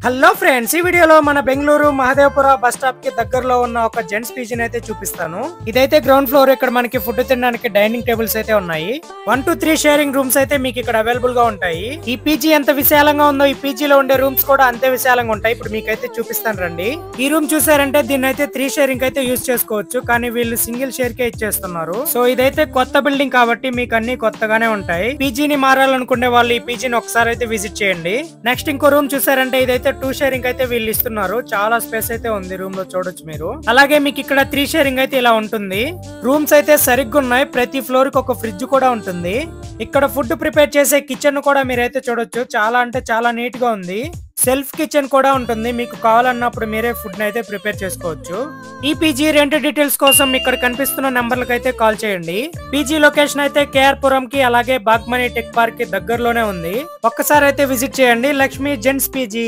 Hello friends, ఈ వీడియోలో మన బెంగళూరు మహదేవపుర బస్ స్టాప్ కి దగ్గరలో ఉన్న ఒక జెంట్స్ పీజీని అయితే చూపిస్తాను. ఇదైతే గ్రౌండ్ ఫ్లోర్. ఇక్కడ మనకి ఫుడ్ తినడానికి డైనింగ్ టేబుల్స్ అయితే ఉన్నాయి. 1 to 3 షేరింగ్ రూమ్స్ అయితే మీకు ఇక్కడ అవైలబుల్ గా ఉంటాయి. ఈ పీజీ ఎంత విశాలంగా ఉందో ఈ పీజీలో ఉండే రూమ్స్ కూడా అంతే విశాలంగా ఉంటాయి. ఇప్పుడు మీకైతే చూపిస్తాను రండి. ఈ రూమ్ చూసారంటే దీన్ని అయితే 3 షేరింగ్ అయితే యూజ్ చేసుకోవచ్చు, కానీ వీళ్ళు సింగిల్ షేర్ కే ఇచ్చేస్తున్నారు. సో ఇదైతే కొత్త బిల్డింగ్ కాబట్టి మీకు అన్ని కొత్తగానే ఉంటాయి. పీజీని మారాలనుకునే వాళ్ళు ఈ పీజీని ఒకసారి అయితే విజిట్ చేయండి. నెక్స్ట్ ఇంకో రూమ్ చూసారంటే ఇదైతే 2 షేరింగ్ అయితే వీళ్ళు ఇస్తున్నారు. చాలా స్పేస్ అయితే ఉంది రూమ్ లో, చూడొచ్చు మీరు. అలాగే మీకు ఇక్కడ 3 షేరింగ్ అయితే ఇలా ఉంటుంది. రూమ్స్ అయితే సరిగ్గా ఉన్నాయి. ప్రతి ఫ్లోర్ కి ఒక ఫ్రిడ్జ్ కూడా ఉంటుంది. ఇక్కడ ఫుడ్ ప్రిపేర్ చేసే కిచెన్ కూడా మీరైతే చూడొచ్చు. చాలా అంటే చాలా నీట్ గా ఉంది. సెల్ఫ్ కిచెన్ కూడా ఉంటుంది. మీకు కావాలన్నప్పుడు మీరే ఫుడ్ అయితే ప్రిపేర్ చేసుకోవచ్చు. ఈ పీజీ రెంట్ డీటెయిల్స్ కోసం ఇక్కడ కనిపిస్తున్న నంబర్లకు అయితే కాల్ చేయండి. పీజీ లొకేషన్ అయితే కేఆర్ పురం కి అలాగే బాగ్మనీ టెక్ పార్క్ కి దగ్గరలోనే ఉంది. ఒక్కసారి అయితే విజిట్ చేయండి. Lakshmi gents PG.